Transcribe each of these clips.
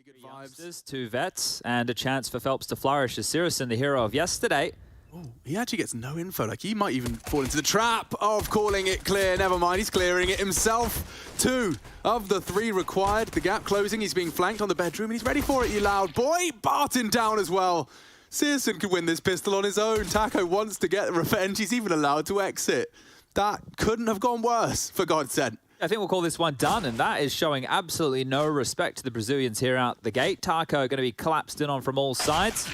good vibes. Two vets and a chance for Phelps to flourish as Sirison, the hero of yesterday. Oh, he actually gets no info. Like, he might even fall into the trap of calling it clear. Never mind, he's clearing it himself. 2 of the 3 required. The gap closing. He's being flanked on the bedroom, and he's ready for it, you loud boy. Barton down as well. Sirison could win this pistol on his own. Taco wants to get revenge. He's even allowed to exit. That couldn't have gone worse for GODSENT. I think we'll call this one done, and that is showing absolutely no respect to the Brazilians here out the gate. Taco going to be collapsed in on from all sides.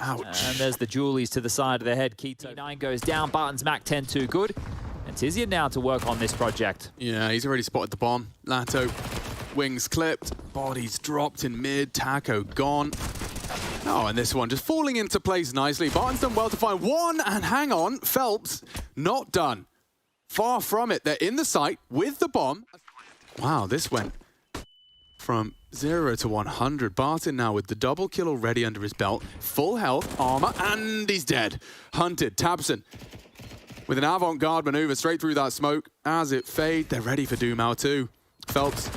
Ouch. And there's the Julies to the side of the head. Keto 9 goes down. Barton's Mac 10 too good. And Tizian now to work on this project. Yeah, he's already spotted the bomb. Lato, wings clipped, bodies dropped in mid, Taco gone. Oh, and this one just falling into place nicely. Barton's done well to find one, and hang on, Phelps not done. Far from it. They're in the site with the bomb. Wow, this went from 0 to 100. Barton now with the double kill already under his belt. Full health, armor, and he's dead. Hunted, Tabson with an avant-garde maneuver straight through that smoke. As it fades, they're ready for Doomau too. Phelps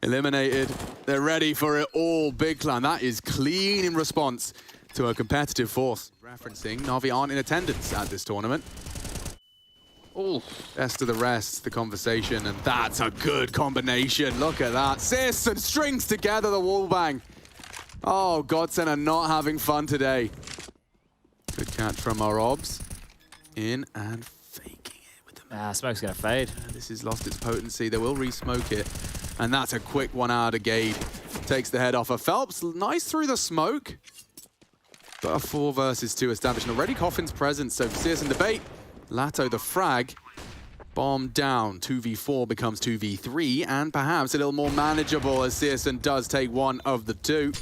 eliminated. They're ready for it all. Big Clan, that is clean in response to a competitive force. Referencing, Na'Vi aren't in attendance at this tournament. Oh, best of the rest, the conversation, and that's a good combination. Look at that. Sirison strings together the wallbang. Oh, GODSENT are not having fun today. Good catch from our obs. In and faking it with the Smoke's going to fade. This has lost its potency. They will re-smoke it. And that's a quick one out of Gade. Takes the head off of Phelps. Nice through the smoke. But a 4 versus 2 established. And already Coffin's present, so Sirison debate. Lato the frag, bomb down, 2v4 becomes 2v3, and perhaps a little more manageable as Sirison does take one of the 2.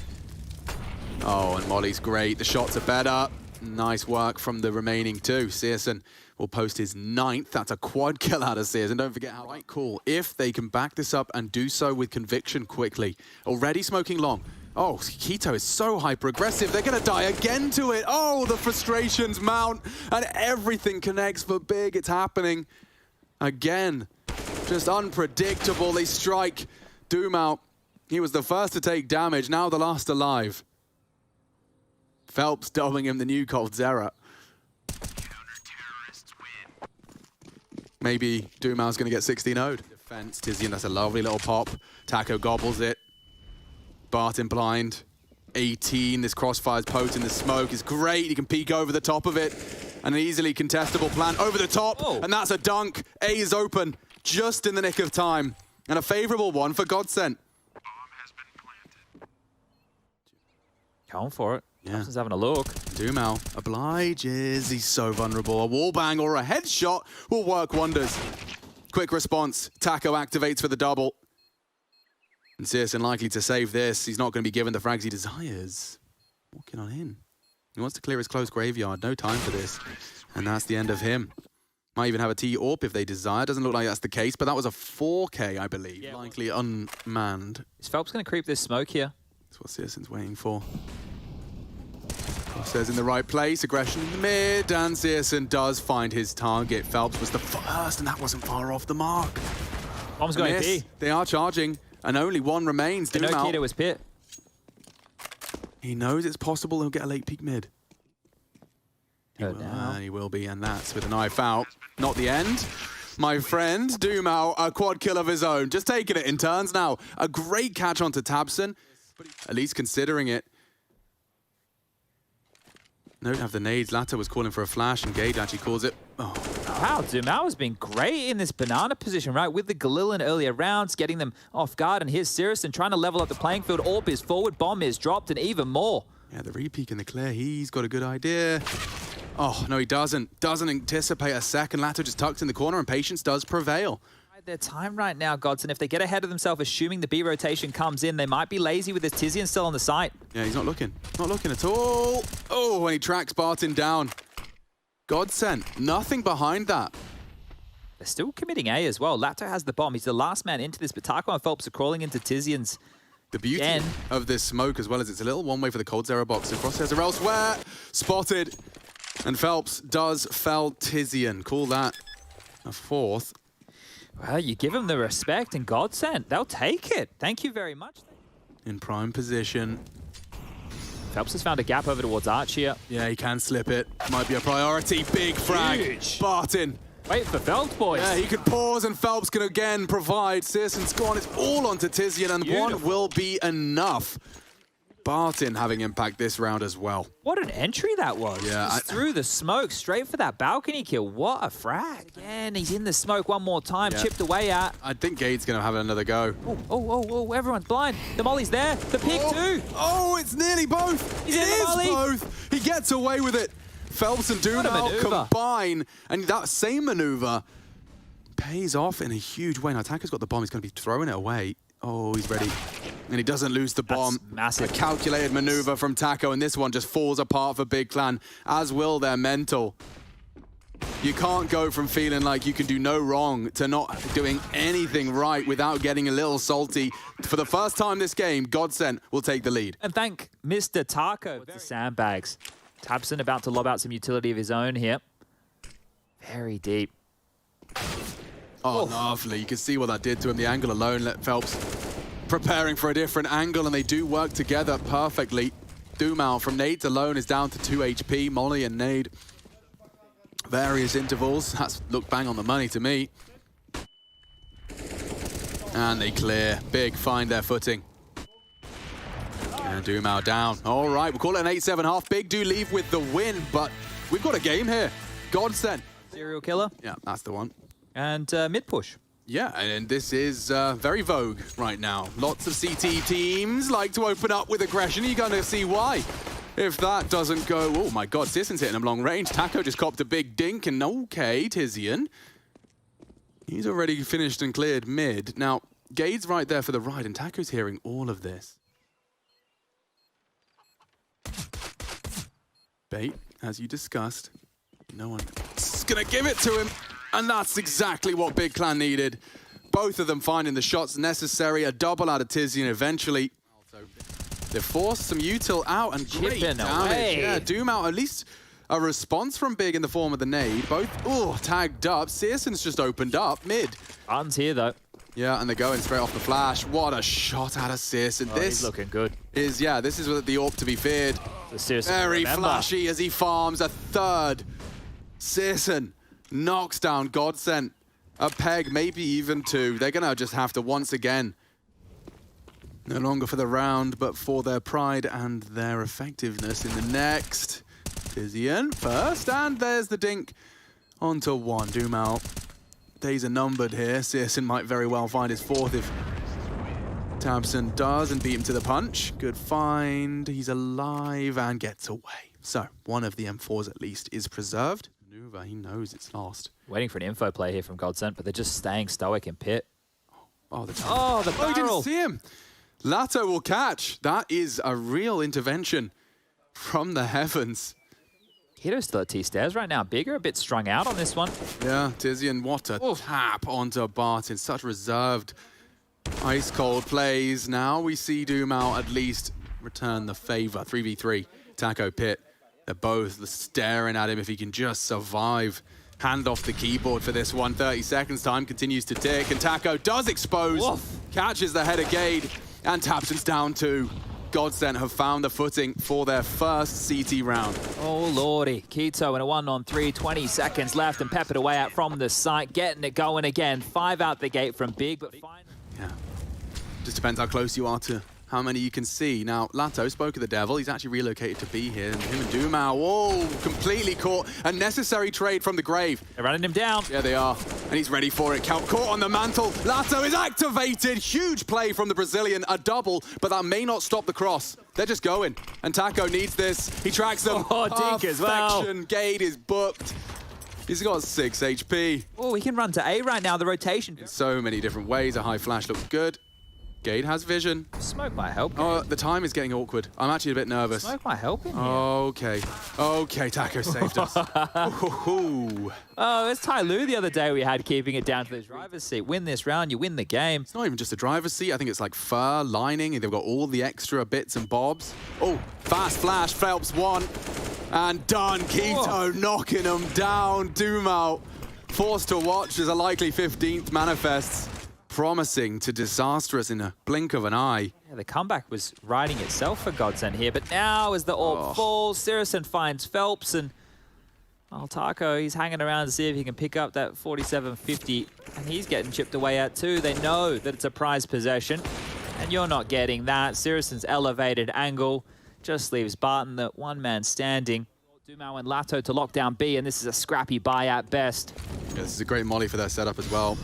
Oh, and Molly's great, the shots are better. Nice work from the remaining 2. Sirison will post his 9th, that's a quad kill out of Sirison. Don't forget how right cool, if they can back this up and do so with conviction quickly. Already smoking long. Oh, Keto is so hyper-aggressive. They're going to die again to it. Oh, the frustrations mount, and everything connects for big. It's happening again. Just unpredictable. They strike Doomau. He was the first to take damage, now the last alive. Phelps dubbing him the new Coldzera. Maybe Doomau's going to get 16-0'd. Defense, Tizian, that's a lovely little pop. Taco gobbles it. Barton blind, 18, this crossfire's potent, the smoke is great, he can peek over the top of it, and an easily contestable plant over the top, and that's a dunk. A is open, just in the nick of time, and a favorable one for GODSENT. Going for it. Yeah. Thompson's having a look. Doomau obliges, he's so vulnerable. A wallbang or a headshot will work wonders. Quick response, Taco activates for the double. And Sirison likely to save this. He's not going to be given the frags he desires. Walking on in. He wants to clear his close graveyard. No time for this. And that's the end of him. Might even have a T-AWP if they desire. Doesn't look like that's the case, but that was a 4K, I believe. Yeah. Likely unmanned. Is Phelps going to creep this smoke here? That's what Sirison's waiting for. Says in the right place. Aggression in the mid. And Sirison does find his target. Phelps was the first, and that wasn't far off the mark. Bomb's going B. They are charging. And only one remains. No Keto was pit. He knows it's possible he'll get a late peek mid. He will be, and that's with a knife out. Not the end. My friend, Doomau, a quad kill of his own. Just taking it in turns now. A great catch onto Tabson. At least considering it. Don't have the nades. Lato was calling for a flash, and Gade actually calls it. Oh. Wow, Doomau has been great in this banana position, right? With the Galil in earlier rounds, getting them off guard, and here's Sirison trying to level up the playing field. AWP is forward, bomb is dropped, and even more. Yeah, the re-peek in the clear, he's got a good idea. Oh, no, he doesn't. Doesn't anticipate a second. Lato just tucks in the corner, and patience does prevail. Their time right now, GODSENT. If they get ahead of themselves, assuming the B rotation comes in, they might be lazy with this Tizian still on the site. Yeah, he's not looking. Not looking at all. Oh, and he tracks Barton down. GODSENT, nothing behind that. They're still committing A as well. Lato has the bomb. He's the last man into this, but Taco and Phelps are crawling into Tizian's. The beauty of this smoke, as well as it's a little one-way for the Coldzera box. The crosshairs are elsewhere. Spotted. And Phelps does fell Tizian. Call that a 4th. Well, you give them the respect and GODSENT. They'll take it. Thank you very much. in prime position. Phelps has found a gap over towards Arch here. Yeah, he can slip it. Might be a priority. Big frag. Huge. Barton. Wait for Phelps, boys. Yeah, he could pause and Phelps can again provide. Searson's gone. It's all onto Tizian and one will be enough. Barton having impact this round as well. What an entry that was. Yeah, Just through the smoke, straight for that balcony kill. What a frag. Again, he's in the smoke one more time, chipped away at. I think Gade's going to have another go. Oh, everyone's blind. The molly's there. The pick too. Oh, it's nearly both. He's it in the is molly. both. He gets away with it. Phelps and Dumal combine, and that same maneuver pays off in a huge way. Now, Taka's got the bomb. He's going to be throwing it away. Oh, he's ready. And he doesn't lose the bomb. That's massive. A calculated maneuver from Taco, and this one just falls apart for Big Clan, as will their mental. You can't go from feeling like you can do no wrong to not doing anything right without getting a little salty. For the first time this game, GODSENT will take the lead. And thank Mr. Taco. The sandbags. tabseN about to lob out some utility of his own here. Very deep. Oh, lovely. You can see what that did to him. The angle alone let Phelps preparing for a different angle, and they do work together perfectly. Dumal from nades alone is down to 2 HP. Molly and nade. Various intervals. That's looked bang on the money to me. And they clear. Big find their footing. And Dumal down. All right, we'll call it an 8-7-1/2. Big do leave with the win, but we've got a game here. GODSENT. Serial killer. Yeah, that's the one. And mid push. Yeah, and this is very vogue right now. Lots of CT teams like to open up with aggression. You're going to see why. If that doesn't go... Oh, my God, Sisson's hitting him long range. Taco just copped a big dink, and okay, Tizian. He's already finished and cleared mid. Now, Gade's right there for the ride, and Taco's hearing all of this. Bait, as you discussed. No one's going to give it to him. And that's exactly what Big Clan needed. Both of them finding the shots necessary. A double out of Tizian eventually. They forced some util out and great damage. Yeah, Dumal, at least a response from Big in the form of the nade. Both, tagged up. Searson's just opened up mid. Barton's here, though. Yeah, and they're going straight off the flash. What a shot out of Searson. Oh, he's looking good. This is the AWP to be feared. Very flashy as he farms a third. Searson knocks down GODSENT. A peg, maybe even two. They're going to just have to once again, no longer for the round, but for their pride and their effectiveness in the next. Tizian first, and there's the dink onto one. Dumal, days are numbered here. Searson might very well find his fourth if tabseN does and beat him to the punch. Good find. He's alive and gets away. So one of the M4s at least is preserved. Maneuver, he knows it's lost. Waiting for an info play here from GODSENT, but they're just staying stoic in pit. Oh, the barrel. He didn't see him. Lato will catch. That is a real intervention from the heavens. Hito's still at T-stairs right now. Bigger, a bit strung out on this one. Yeah, Tizian, what a tap onto Barton. Such reserved, ice-cold plays. Now we see Dumal at least return the favor. 3v3, Taco Pit. They're both staring at him if he can just survive. Hand off the keyboard for this one. 30 seconds, time continues to tick, and Taco does expose, catches the head of Gade, and tabseN's down two. GODSENT have found the footing for their first CT round. Oh, lordy. Keto in a 1-on-3, 20 seconds left, and peppered away out from the site, getting it going again. 5 out the gate from Big, but finally... Yeah, just depends how close you are to how many you can see. Now, Lato spoke of the devil. He's actually relocated to be here. And him and Dumal, whoa, completely caught. A necessary trade from the grave. They're running him down. Yeah, they are. And he's ready for it. Caught on the mantle. Lato is activated. Huge play from the Brazilian. A double, but that may not stop the cross. They're just going. And Taco needs this. He tracks them. Oh, dink as well. Gade is booked. He's got 6 HP. Oh, he can run to A right now, the rotation. In so many different ways. A high flash looks good. Gade has vision. Smoke might help. Oh, the time is getting awkward. I'm actually a bit nervous. Smoke might help him here. Okay. Okay, Taco saved us. Oh, it's Ty Lue the other day we had keeping it down to the driver's seat. Win this round, you win the game. It's not even just a driver's seat. I think it's like fur, lining. They've got all the extra bits and bobs. Oh, fast flash. Phelps one. And done. Keto knocking them down. Dumal forced to watch as a likely 15th manifests. promising to disastrous in a blink of an eye. Yeah, the comeback was writing itself for GODSENT here, but now as the AWP falls, Sirison finds Phelps, and Taco, he's hanging around to see if he can pick up that 47-50, and he's getting chipped away at too. They know that it's a prized possession, and you're not getting that. Sirison's elevated angle just leaves Barton the one man standing. Dumao and Lato to lock down B, and this is a scrappy buy at best. Yeah, this is a great molly for their setup as well.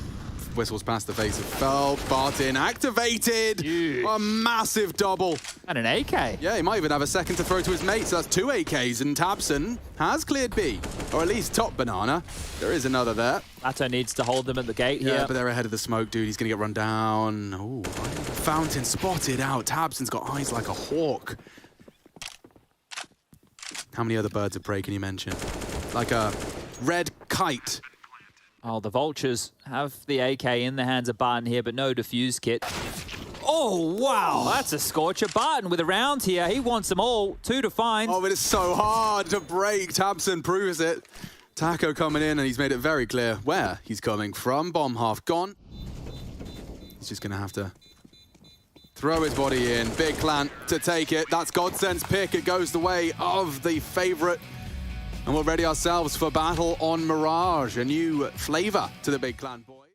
Whistles past the face of Phelps. Barton activated. A massive double. And an AK. Yeah, he might even have a second to throw to his mate, so that's 2 AKs, and Tabson has cleared B, or at least top banana. There is another there. Lato needs to hold them at the gate here. Yeah, but they're ahead of the smoke, dude. He's going to get run down. Oh, Fountain spotted out. Tabson's got eyes like a hawk. How many other birds of prey can you mention? Like a red kite. Oh, the Vultures have the AK in the hands of Barton here, but no defuse kit. Oh, wow. That's a scorcher. Barton with a round here. He wants them all. 2 to find. Oh, but it's so hard to break. Tabson proves it. Taco coming in, and he's made it very clear where he's coming from. Bomb half gone. He's just going to have to throw his body in. Big clan to take it. That's GODSENT's pick. It goes the way of the favorite. And we'll ready ourselves for battle on Mirage, a new flavor to the big clan, boys.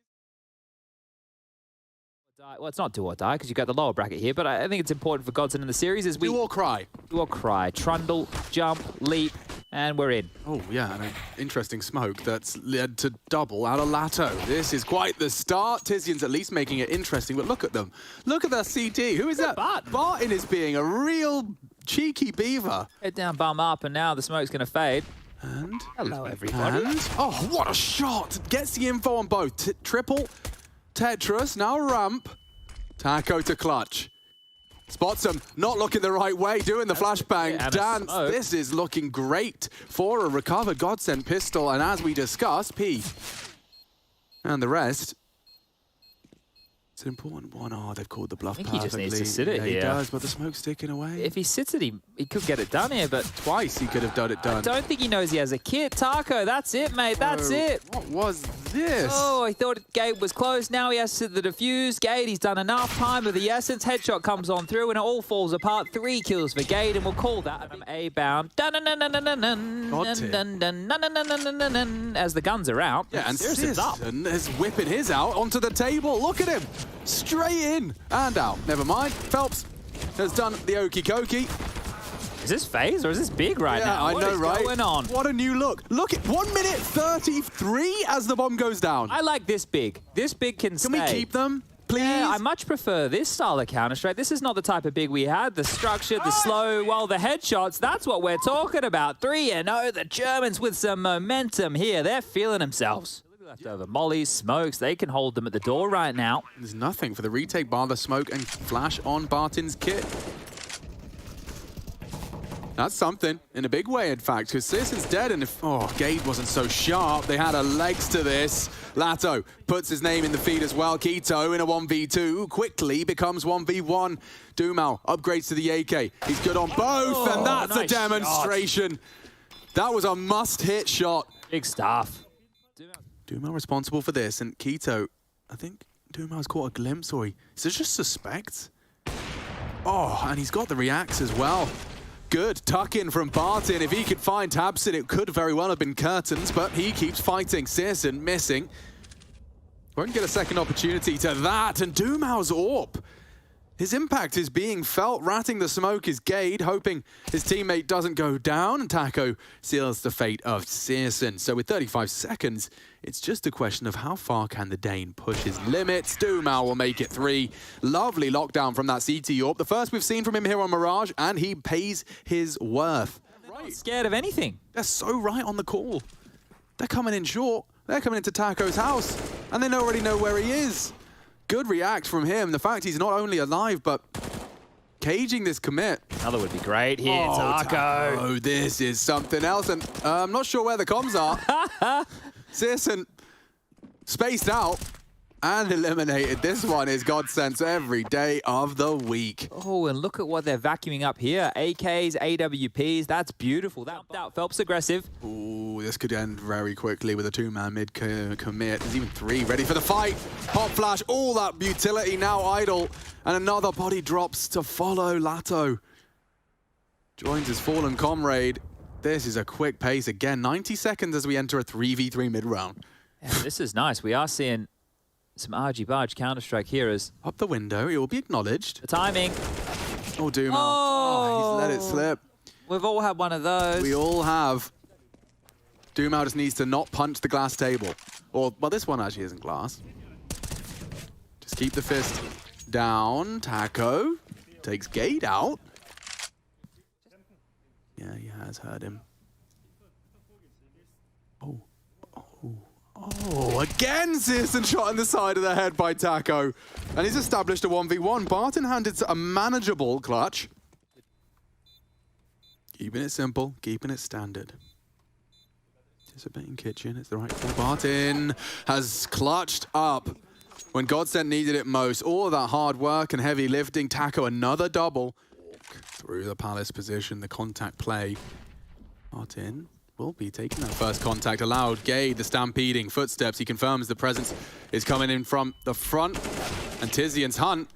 Well, it's not do or die because you've got the lower bracket here, but I think it's important for GODSENT in the series is we... Do or cry. Do or cry. Trundle, jump, leap, and we're in. Oh, yeah, and an interesting smoke that's led to double out of Lato. This is quite the start. Tizian's at least making it interesting, but look at them. Look at that CT. Who is that? Barton. Barton is being a real cheeky beaver. Head down, bum up, and now the smoke's going to fade. And? Hello, everybody. And? Oh, what a shot. Gets the info on both. Triple Tetris, now ramp. Taco to clutch. Spots him, not looking the right way, doing the flashbang dance. This is looking great for a recovered GODSENT pistol. And as we discussed, P and the rest. It's an important one. Oh, they've called the bluff perfectly. He just needs to sit it yeah, here. He does, but the smoke's ticking away. If he sits it, he could get it done here, but... Twice he could have done it done. I don't think he knows he has a kit. Taco, that's it, mate. That's it. What was this? Oh, he thought gate was closed. Now he has to the defuse. Gate, he's done enough time of the essence. Headshot comes on through, and it all falls apart. 3 kills for Gate, and we'll call that A-bound. As the guns are out. Yeah, and Sirison's up. Sirison is whipping his out onto the table. Look at him. Straight in and out. Never mind. Phelps has done the okie dokie. Is this phase or is this big right now? I know, right? What's going on? What a new look. Look at 1 minute 33 as the bomb goes down. I like this big. This big can stay. Can we keep them, please? Yeah, I much prefer this style of Counter-Strike. This is not the type of big we had. The structure, the slow, well, the headshots, that's what we're talking about. 3-0, the Germans with some momentum here. They're feeling themselves. Leftover mollies, smokes, they can hold them at the door right now. There's nothing for the retake bar, the smoke and flash on Barton's kit. That's something, in a big way, in fact, because Sirison's dead, and if, Gade wasn't so sharp, they had a legs to this. Lato puts his name in the feed as well. Keto in a 1v2, quickly becomes 1v1. Dumao upgrades to the AK. He's good on both, and that's nice a demonstration. That was a must-hit shot. Big stuff. Dumao responsible for this, and Keto, I think Dumao's caught a glimpse, or he just suspects. Oh, and he's got the reacts as well. Good tuck in from Barton. If he could find Tabson, it could very well have been curtains, but he keeps fighting. Sirison missing. Won't get a second opportunity to that, and Dumao's AWP. His impact is being felt. Ratting the smoke is Gade, hoping his teammate doesn't go down, and Taco seals the fate of Sirison. So with 35 seconds, it's just a question of how far can the Dane push his limits. Dumao will make it 3. Lovely lockdown from that CT AWP. The first we've seen from him here on Mirage, and he pays his worth. They're not scared of anything. They're so right on the call. They're coming in short. They're coming into Taco's house, and they already know where he is. Good react from him. The fact he's not only alive, but caging this commit. Another would be great here, Taco. Oh, this is something else, and I'm not sure where the comms are. Sirison spaced out. and eliminated. This one is GODSENT's every day of the week. Oh, and look at what they're vacuuming up here. AKs, AWPs, that's beautiful. That out Phelps aggressive. Ooh, this could end very quickly with a two-man mid commit. There's even three ready for the fight. Pop flash, all that utility now idle. And another body drops to follow. Lato joins his fallen comrade. This is a quick pace again. 90 seconds as we enter a 3v3 mid-round. Yeah, this is nice. We are seeing some argy-bargy Counter-Strike here as... Up the window, it will be acknowledged. The timing. Oh, Duma. Oh, he's let it slip. We've all had one of those. We all have. Duma just needs to not punch the glass table. Or, well, this one actually isn't glass. Just keep the fist down. Taco takes Gate out. Yeah, he has heard him. Oh, again CSGO shot in the side of the head by Taco. And he's established a 1v1. Barton handed a manageable clutch. Keeping it simple, keeping it standard. Dissipating kitchen, it's the right call. Barton has clutched up when GODSENT needed it most. All of that hard work and heavy lifting. Taco, another double. Through the Palace position, the contact play. Barton will be taking that first contact. Allowed Gade, the stampeding footsteps. He confirms the presence is coming in from the front. And Tizian's hunt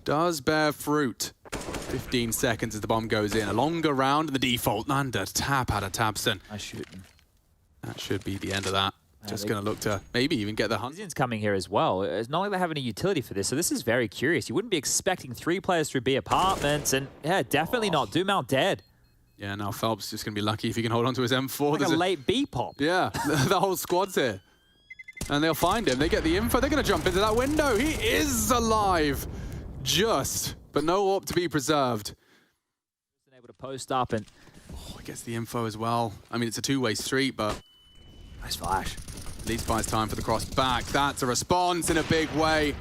does bear fruit. 15 seconds as the bomb goes in. A longer round in the default. Lander tap out of Tabson. Nice shooting. That should be the end of that. Just going to look to maybe even get the hunt. Tizian's coming here as well. It's not like they have any utility for this, so this is very curious. You wouldn't be expecting 3 players through B apartments, and yeah, definitely not. Dumau dead. Yeah, now Phelps just going to be lucky if he can hold on to his M4. Like a late B pop. Yeah, the whole squad's here. And they'll find him. They get the info. They're going to jump into that window. He is alive. Just, but no AWP to be preserved. Able to post up and... Oh, he gets the info as well. I mean, it's a two-way street, but... Nice flash. At least buys time for the cross back. That's a response in a big way.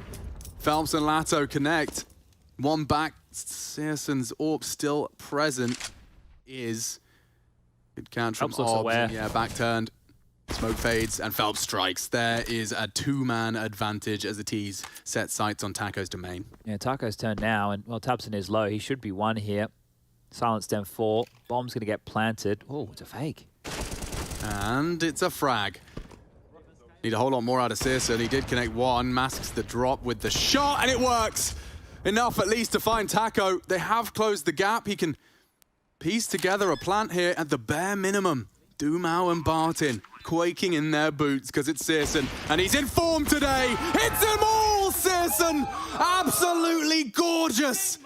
Phelps and Lato connect. One back. Searson's AWP still present. Is good count from Obbs. Yeah, back turned. Smoke fades and Phelps strikes. There is a two-man advantage as the T's set sights on Taco's domain. Yeah, Taco's turn now, and well, Tabson is low. He should be one here. Silenced M4. Bomb's going to get planted. Oh, it's a fake. And it's a frag. Need a whole lot more out of Searson. He did connect one, masks the drop with the shot, and it works. Enough at least to find Taco. They have closed the gap. He can piece together a plant here at the bare minimum. Dumau and Barton quaking in their boots because it's Searson. And he's in form today. Hits them all, Searson. Absolutely gorgeous.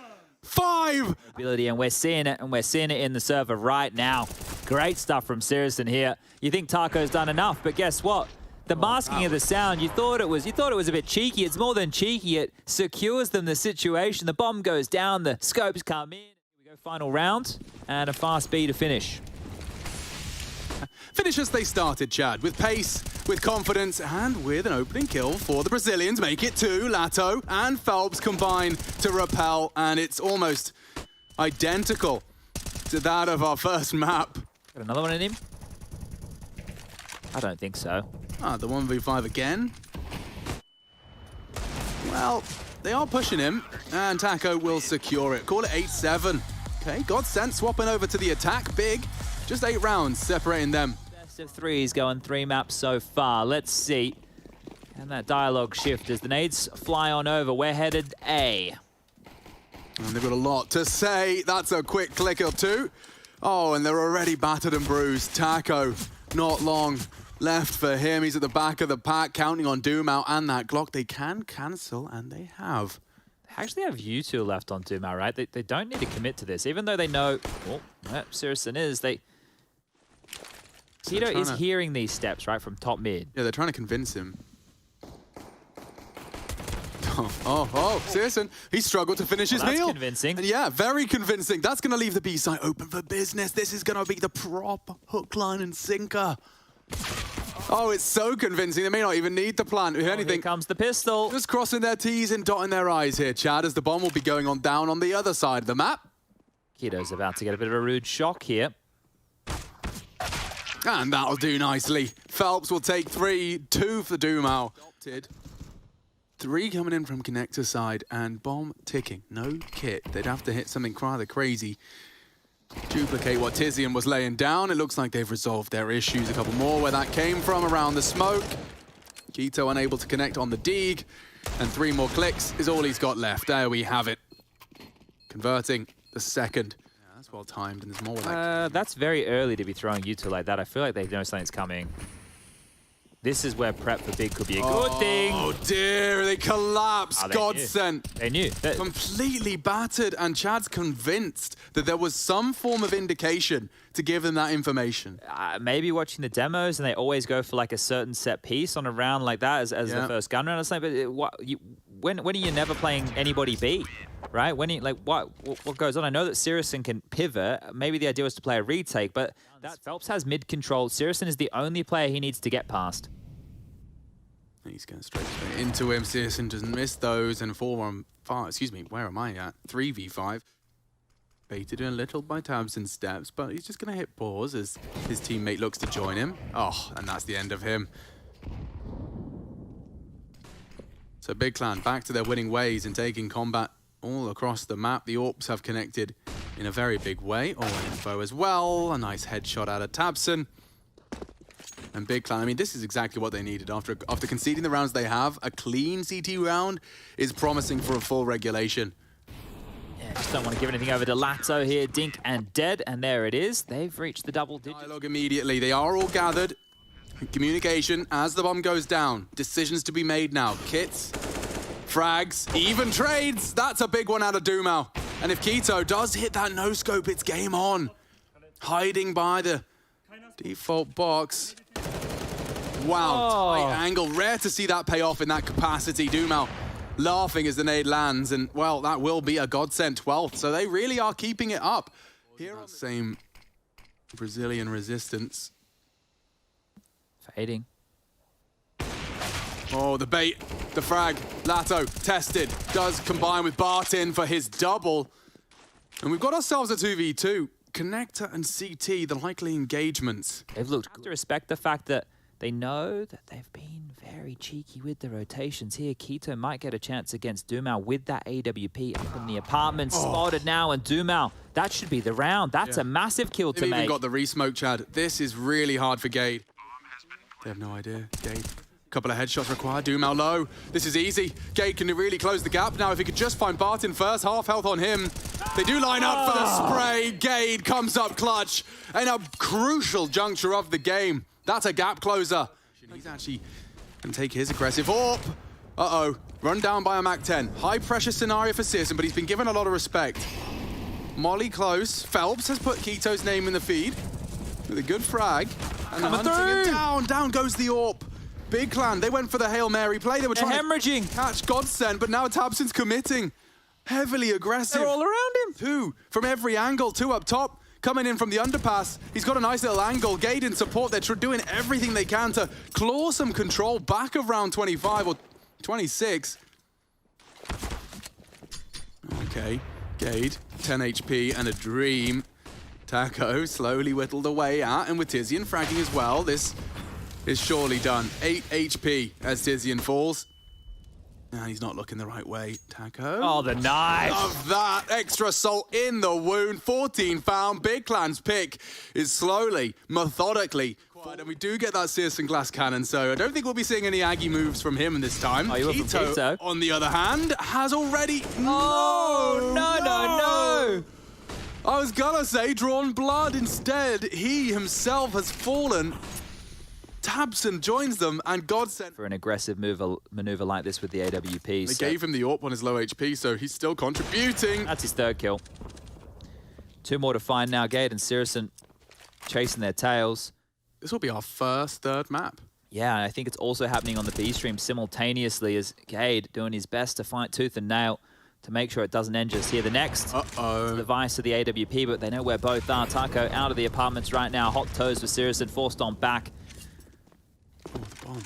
5. Ability, and we're seeing it in the server right now. Great stuff from Searson here. You think Taco's done enough, but guess what? The masking of the sound, you thought it was a bit cheeky. It's more than cheeky. It secures them the situation. The bomb goes down, the scopes come in. Here we go, final round, and a fast B to finish. Finish as they started, Chad, with pace, with confidence, and with an opening kill for the Brazilians. Make it 2. Lato and Phelps combine to repel, and it's almost identical to that of our first map. Got another one in him? I don't think so. Ah, the 1v5 again. Well, they are pushing him, and Taco will secure it. Call it 8-7. Okay, GODSENT swapping over to the attack. Big. Just 8 rounds separating them. Best of 3's going 3 maps so far. Let's see. And that dialogue shift as the nades fly on over. We're headed A. And they've got a lot to say. That's a quick click or two. Oh, and they're already battered and bruised. Taco, not long left for him. He's at the back of the pack, counting on Dumau and that Glock. They can cancel, and they have. They actually have you two left on Dumau, right? They don't need to commit to this, even though they know, oh, Searson is, Tito is hearing these steps, right, from top mid. Yeah, they're trying to convince him. Searson, he struggled to finish his meal. That's convincing. And yeah, very convincing. That's going to leave the B side open for business. This is going to be the proper hook, line, and sinker. Oh, it's so convincing. They may not even need the plant. If anything, here comes the pistol. Just crossing their T's and dotting their I's here, Chad, as the bomb will be going on down on the other side of the map. Kiddo's about to get a bit of a rude shock here. And that'll do nicely. Phelps will take 3, 2 for Dumau. Adopted. 3 coming in from connector side and bomb ticking. No kit. They'd have to hit something rather crazy. Duplicate what Tizian was laying down. It looks like they've resolved their issues. A couple more where that came from around the smoke. Keto unable to connect on the Deeg. And 3 more clicks is all he's got left. There we have it. Converting the second. Yeah, that's well timed and there's more. That's very early to be throwing U2 like that. I feel like they know something's coming. This is where prep for big could be a good thing. Oh dear, they collapsed. Oh, Godsent. They knew. Completely battered, and Chad's convinced that there was some form of indication to give them that information. Maybe watching the demos, and they always go for like a certain set piece on a round like that as the first gun round or something. But when are you never playing anybody B, right? When you, like what goes on? I know that Sirison can pivot. Maybe the idea was to play a retake, but that Phelps has mid control. Sirison is the only player he needs to get past. He's going straight into him. Sirison doesn't miss those, and 4-on-5. Excuse me, where am I at? 3v5. Baited in a little by Tabson's steps, but he's just going to hit pause as his teammate looks to join him. Oh, and that's the end of him. So Big Clan back to their winning ways and taking combat all across the map. The AWPs have connected in a very big way. Oh, and info as well. A nice headshot out of Tabson. And Big Clan, I mean, this is exactly what they needed. After conceding the rounds they have, a clean CT round is promising for a full regulation. Yeah, just don't want to give anything over to Lato here. Dink and Dead, and there it is. They've reached the double digits. Dialogue immediately. They are all gathered. Communication as the bomb goes down. Decisions to be made now. Kits, frags, even trades. That's a big one out of Dumao. And if Keto does hit that no-scope, it's game on. Hiding by the default box. Wow, tight angle. Rare to see that pay off in that capacity. Dumao laughing as the nade lands, and well, that will be a godsend 12th. So they really are keeping it up. Here on the same Brazilian resistance. Fading. Oh, the bait, the frag. Lato tested, does combine with Bartin for his double. And we've got ourselves a 2v2. Connector and CT, the likely engagements. They've looked good. To respect the fact that they know that they've been very cheeky with the rotations here. Keto might get a chance against Dumao with that AWP up in the apartment. Spotted now, and Dumao, that should be the round. That's a massive kill to They've make. even got the re-smoke, Chad. This is really hard for Gade. They have no idea. Gade, couple of headshots required. Dumao low. This is easy. Gade can really close the gap now. If he could just find Bartin first, half health on him. They do line up for the spray. Gade comes up clutch in a crucial juncture of the game. That's a gap closer. He's actually going to take his aggressive AWP. Uh-oh. Run down by a MAC-10. High pressure scenario for Sirson, but he's been given a lot of respect. Molly close. Phelps has put Keto's name in the feed with a good frag. And hunting him down. Down goes the AWP. Big Clan, they went for the Hail Mary play. They were trying hemorrhaging. to catch Godsend, but now Tabson's committing. Heavily aggressive. They're all around him. 2 from every angle. 2 up top. Coming in from the underpass. He's got a nice little angle. Gade in support. They're doing everything they can to claw some control back of round 25 or 26. Okay. Gade, 10 HP and a dream. Taco slowly whittled away at, and with Tizian fragging as well. This is surely done. 8 HP as Tizian falls. And he's not looking the right way. Taco. Oh, the knife. Love that. Extra salt in the wound. 14 found. Big Clan's pick is slowly, methodically. And we do get that Searson glass cannon, so I don't think we'll be seeing any Aggie moves from him this time. Oh, you were from Keto, on the other hand, has already... Oh, no. I was gonna say drawn blood. Instead, he himself has fallen. Tabson joins them, and Godsent for an aggressive maneuver like this with the AWP. They gave him the AWP on his low HP, so he's still contributing. That's his 3rd kill. 2 more to find now. Gade and Sirison chasing their tails. This will be our first 3rd map. Yeah, and I think it's also happening on the B stream simultaneously as Gade doing his best to fight tooth and nail to make sure it doesn't end just here. The next device to the AWP, but they know where both are. Taco out of the apartments right now. Hot toes for Sirison, forced on back. Oh, the bomb.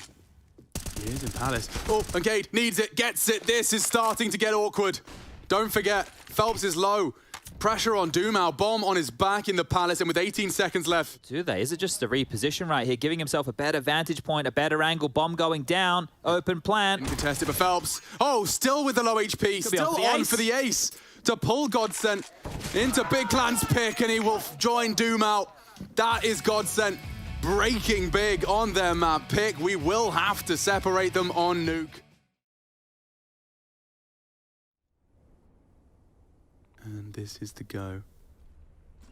He is in Palace. Oh, and Gade needs it, gets it. This is starting to get awkward. Don't forget, Phelps is low. Pressure on Dumao, bomb on his back in the palace, and with 18 seconds left. Do they? Is it just a reposition right here, giving himself a better vantage point, a better angle, bomb going down, open plant. Contested by Phelps. Oh, still with the low HP, still on for the ace to pull Godsent into Big Clan's pick, and he will join Dumao. That is Godsent breaking big on their map pick. We will have to separate them on Nuke. And this is the go.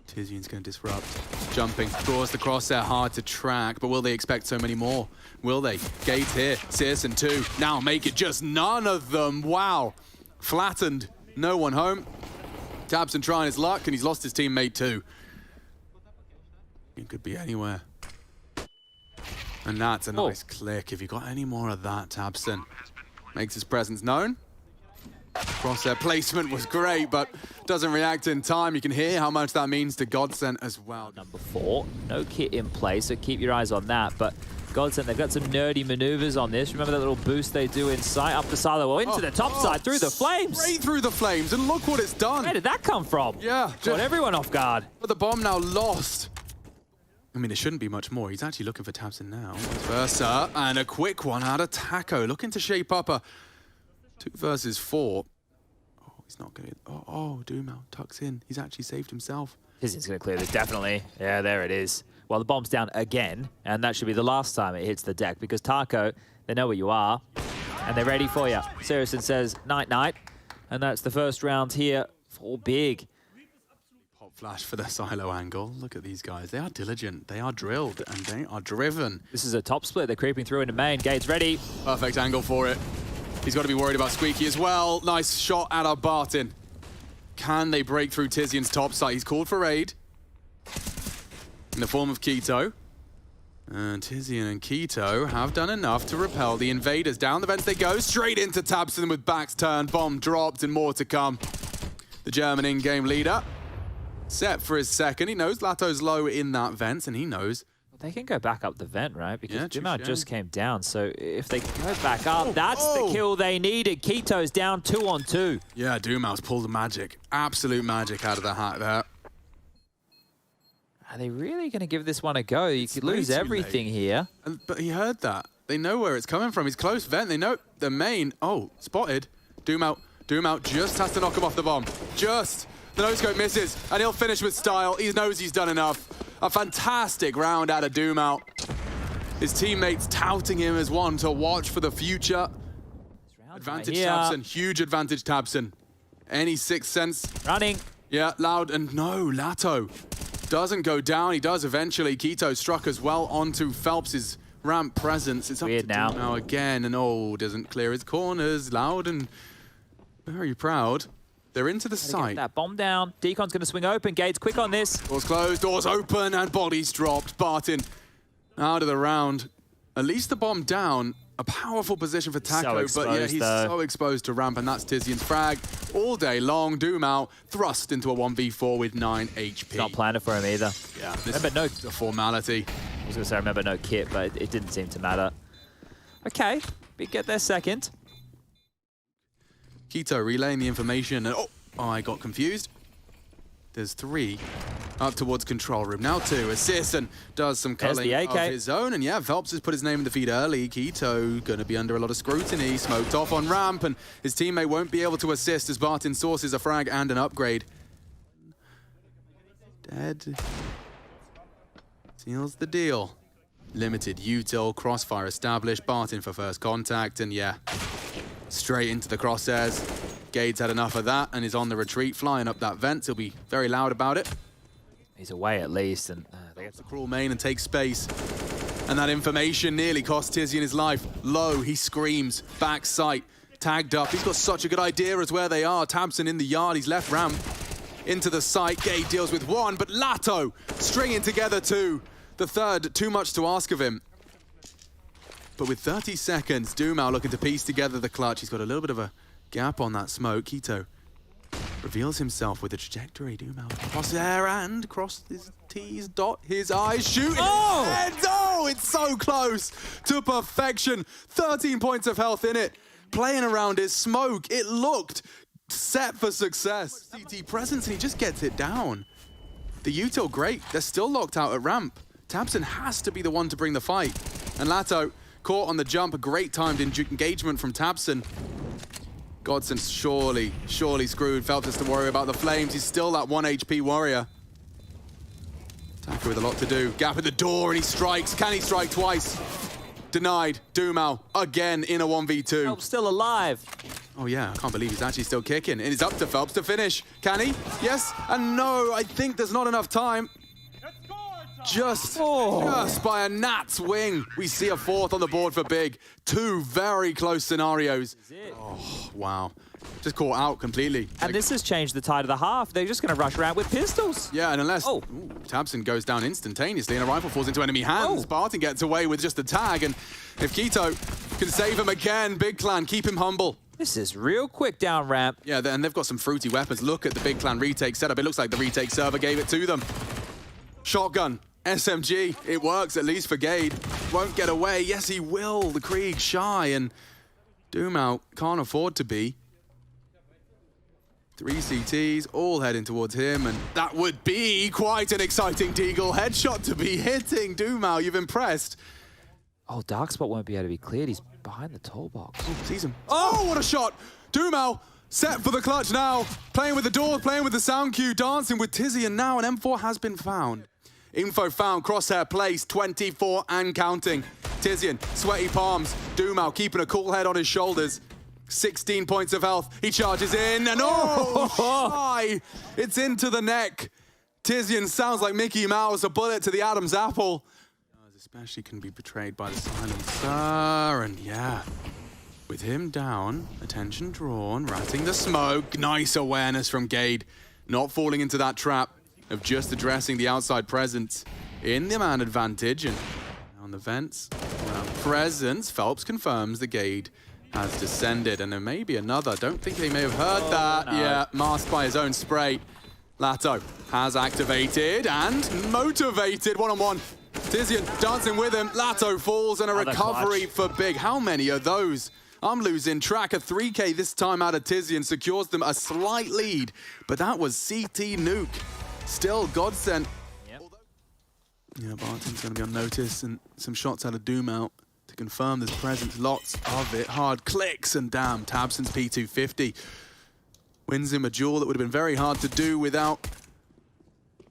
Tizian's going to disrupt. Jumping, draws the crosshair, hard to track, but will they expect so many more? Will they? Gates here, Searson 2. Now make it just none of them. Wow. Flattened, no one home. tabseN trying his luck, and he's lost his teammate too. It could be anywhere. And that's a nice click. If you got any more of that, tabseN makes his presence known. Crosshair placement was great, but doesn't react in time. You can hear how much that means to Godsent as well. Number 4, no kit in place, so keep your eyes on that. But Godsent, they've got some nerdy maneuvers on this. Remember that little boost they do inside, up the silo, well, into the top side, through the flames. Straight through the flames, and look what it's done. Where did that come from? Yeah. Got everyone off guard. But the bomb now lost. I mean, it shouldn't be much more. He's actually looking for tabseN now. Vice versa, and a quick one out of Taco, looking to shape up a 2 versus 4. Oh, he's not going to... Oh, Dumao tucks in. He's actually saved himself. Tizian's going to clear this, definitely. Yeah, there it is. Well, the bomb's down again, and that should be the last time it hits the deck, because Taco, they know where you are, and they're ready for you. Saracen says, night-night, and that's the first round here for Big. Pop flash for the silo angle. Look at these guys. They are diligent, they are drilled, and they are driven. This is a top split. They're creeping through into main. Gates ready. Perfect angle for it. He's got to be worried about Squeaky as well. Nice shot out of Barton. Can they break through Tizian's top site? He's called for aid in the form of Keto. And Tizian and Keto have done enough to repel the invaders. Down the vents they go, straight into tabseN with backs turned, bomb dropped, and more to come. The German in-game leader set for his second. He knows Lato's low in that vent, and he knows. They can go back up the vent, right? Because Yeah, Dumao just came down, so if they go back up, that's the kill they needed. Keto's down 2 on 2. Yeah, Dumao's pulled the magic. Absolute magic out of the hat there. Are they really going to give this one a go? You could lose everything here. But he heard that. They know where it's coming from. He's close vent. They know the main. Oh, spotted. Dumao just has to knock him off the bomb. Just. The no-scope misses, and he'll finish with style. He knows he's done enough. A fantastic round out of Dumao. His teammates touting him as one to watch for the future. Advantage tabseN. Huge advantage tabseN. Any sixth sense. Running. Yeah, loud, and no, Lato doesn't go down. He does eventually. Keto struck as well onto Phelps's ramp presence. It's up to Dumao again, and doesn't clear his corners. Loud and very proud. They're into the site. That bomb down. Deacon's going to swing open. Gates quick on this. Doors closed, doors open, and bodies dropped. Barton out of the round. At least the bomb down. A powerful position for Taco, but yeah, he's so exposed to ramp, and that's Tizian's frag all day long. Dumao thrust into a 1v4 with 9 HP. Not planning for him either. Yeah, this is a formality. I was going to say, I remember no kit, but it didn't seem to matter. Okay, Big get their second. Keto relaying the information, and I got confused. There's 3 up towards control room. Now 2, as Searson does some culling of his own, and yeah, Phelps has put his name in the feed early. Keto gonna be under a lot of scrutiny, smoked off on ramp, and his teammate won't be able to assist as Barton sources a frag and an upgrade. Dead. Seals the deal. Limited util, crossfire established, Barton for first contact, and yeah, straight into the crosshairs. Gade's had enough of that and is on the retreat, flying up that vent. He'll be very loud about it. He's away at least, and they get to crawl main and take space. And that information nearly cost Tizian his life. Low, he screams, back sight, tagged up. He's got such a good idea as where they are. tabseN in the yard, he's left ramp into the site. Gade deals with 1, but Lato stringing together 2. The third, too much to ask of him. But with 30 seconds, Dumao looking to piece together the clutch. He's got a little bit of a gap on that smoke. Keto reveals himself with a trajectory. Dumao crosshair and cross his T's, dot his eyes, shooting. Oh, it's so close to perfection. 13 points of health in it. Playing around his smoke. It looked set for success. CT presence, and he just gets it down. The util, great. They're still locked out at ramp. tabseN has to be the one to bring the fight. And Lato caught on the jump. A great timed engagement from tabseN. GODSENT surely screwed. Phelps has to worry about the flames. He's still that 1 HP warrior. Taco with a lot to do. Gap in the door, and he strikes. Can he strike twice? Denied. Dumao again in a 1v2. Phelps still alive. Oh yeah, I can't believe he's actually still kicking. It is up to Phelps to finish. Can he? Yes and no. I think there's not enough time. Just by a gnat's wing, we see a fourth on the board for Big. Two very close scenarios. Oh, wow. Just caught out completely. And this has changed the tide of the half. They're just going to rush around with pistols. Yeah, and unless tabseN goes down instantaneously and a rifle falls into enemy hands, Barton gets away with just a tag. And if Keto can save him again, Big Clan, keep him humble. This is real quick down ramp. Yeah, and they've got some fruity weapons. Look at the Big Clan retake setup. It looks like the retake server gave it to them. Shotgun. SMG, it works at least for Gade. Won't get away. Yes, he will. The Krieg shy, and Dumao can't afford to be. 3 CTs, all heading towards him, and that would be quite an exciting Deagle headshot to be hitting. Dumao, you've impressed. Oh, Dark Spot won't be able to be cleared. He's behind the toolbox. Oh, sees him. Oh, what a shot! Dumao set for the clutch now. Playing with the doors, playing with the sound cue, dancing with Tizzy, and now an M4 has been found. Info found, crosshair placed, 24 and counting. Tizian, sweaty palms. Dumao keeping a cool head on his shoulders. 16 points of health. He charges in, and shy! It's into the neck. Tizian sounds like Mickey Mouse, a bullet to the Adam's apple. Especially can be betrayed by the silencer, and yeah. With him down, attention drawn, ratting the smoke. Nice awareness from Gade. Not falling into that trap of just addressing the outside presence in the man advantage. And on the vents, presence, Phelps confirms the Gade has descended, and there may be another. Don't think they may have heard that. No. Yeah, masked by his own spray. Lato has activated and motivated one-on-one. Tizian dancing with him. Lato falls, and a recovery for Big. How many are those? I'm losing track. A 3K this time out of Tizian secures them a slight lead, but that was CT nuke. Still, GODSENT. Yep. Yeah, Barton's going to be on notice, and some shots out of Dumao to confirm there's presence. Lots of it. Hard clicks, and damn, tabseN's P250 wins him a duel that would have been very hard to do without.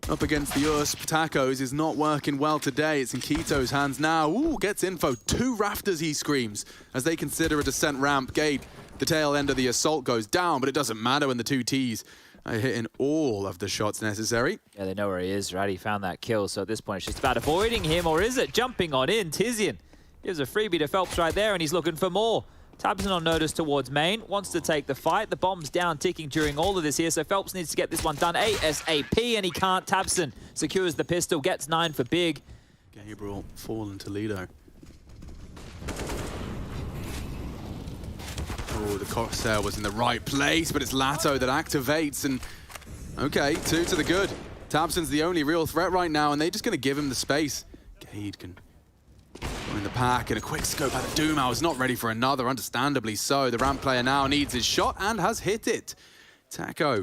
Up against the USP, Tacos is not working well today. It's in Keto's hands now. Ooh, gets info. 2 rafters, he screams, as they consider a descent ramp. Gade, the tail end of the assault goes down, but it doesn't matter when the 2 Ts are hitting all of the shots necessary. Yeah, they know where he is, right? He found that kill, so at this point it's just about avoiding him, or is it? Jumping on in, Tizian gives a freebie to Phelps right there, and he's looking for more. tabseN on notice towards main, wants to take the fight. The bomb's down ticking during all of this here, so Phelps needs to get this one done ASAP, and he can't. tabseN secures the pistol, gets 9 for Big. Gabriel fallen Toledo. Oh, the cocktail was in the right place, but it's Lato that activates, and okay, 2 to the good. tabseN's the only real threat right now, and they're just going to give him the space. Gade can in the pack, and a quick scope out of Dumao is not ready for another, understandably so. The ramp player now needs his shot and has hit it. Taco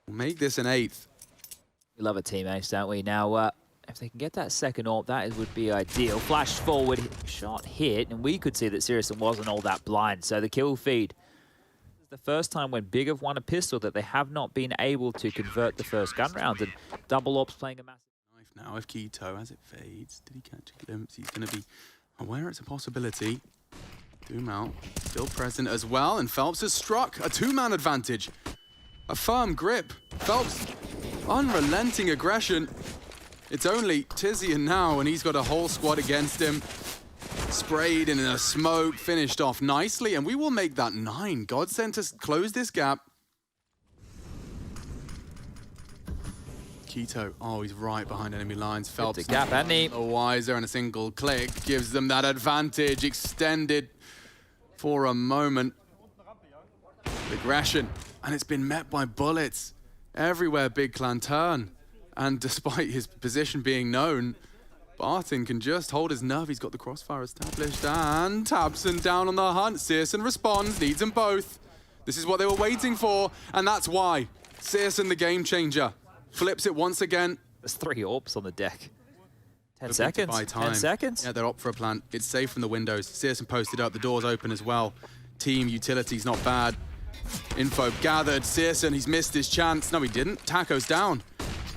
will make this an 8th. We love a team ace, don't we? Now, if they can get that second AWP, that would be ideal. Flash forward, shot hit, and we could see that Sirius wasn't all that blind. So the kill feed. This is the first time when Big have won a pistol that they have not been able to convert the first gun round, and double AWP's playing a massive. Now, if Keto, as it fades, did he catch a glimpse? He's going to be aware it's a possibility. Dumao still present as well, and Phelps has struck a 2-man advantage. A firm grip. Phelps, unrelenting aggression. It's only Tizian now, and he's got a whole squad against him. Sprayed in a smoke, finished off nicely, and we will make that 9. GODSENT to close this gap. Keto, oh, he's right behind enemy lines. Phelps, the gap, and he wiser, and a single click gives them that advantage. Extended for a moment. Aggression, and it's been met by bullets everywhere. Big Clan turn, and despite his position being known, Barton can just hold his nerve. He's got the crossfire established, and tabseN down on the hunt. CSGO responds, needs them both. This is what they were waiting for, and that's why. CSGO, the game changer, flips it once again. There's 3 AWPs on the deck. 10 seconds. 10 seconds. Yeah, they're up for a plant. It's safe from the windows. CSGO posted up. The door's open as well. Team utility's not bad. Info gathered. CSGO, he's missed his chance. No, he didn't. Taco's down.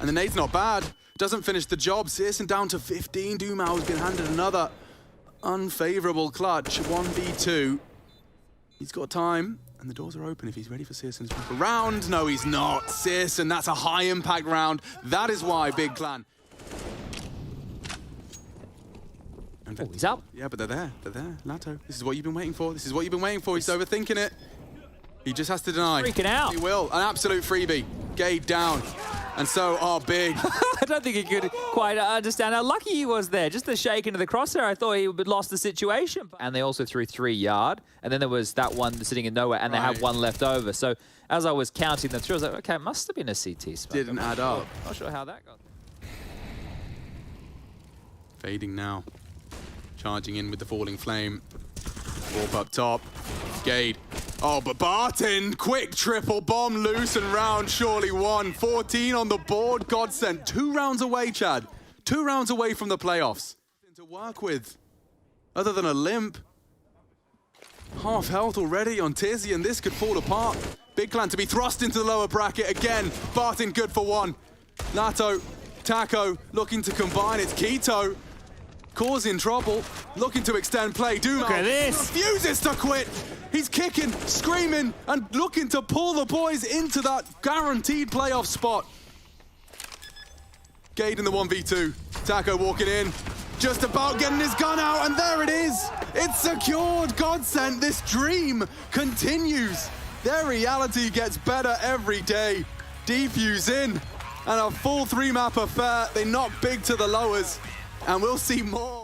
And the nade's not bad. Doesn't finish the job. CSGO down to 15. Dumau's been handed another unfavorable clutch. 1v2. He's got time. And the doors are open if he's ready for CSGO to back around. No, he's not. CSGO, that's a high-impact round. That is why Big Clan. Oh, he's up. Yeah, but they're there. They're there. Lato, this is what you've been waiting for. This is what you've been waiting for. He's overthinking it. He just has to deny. Freaking out. He will. An absolute freebie. Gade down. And so are Big. I don't think he could quite understand how lucky he was there. Just the shake into the crosshair, I thought he would have lost the situation. And they also threw 3 yard. And then there was that one sitting in nowhere, and they had one left over. So as I was counting them through, I was like, okay, it must have been a CT spot. Didn't add up. Not sure how that got. Fading now. Charging in with the falling flame. Warp up top. Gade. Oh, but Barton, quick triple bomb, loose and round, surely won. 14 on the board, Godsent. 2 rounds away, Chad. 2 rounds away from the playoffs. To work with, other than a limp. Half health already on Tizzy, and this could fall apart. Big Clan to be thrust into the lower bracket again. Barton good for 1. Lato, Taco looking to combine. It's Keto. Causing trouble, looking to extend play. Dumau refuses to quit. He's kicking, screaming, and looking to pull the boys into that guaranteed playoff spot. Gade in the 1v2. Taco walking in, just about getting his gun out, and there it is. It's secured. Godsent, this dream continues. Their reality gets better every day. Defuse in, and a full 3-map affair. They knock Big to the lowers. And we'll see more.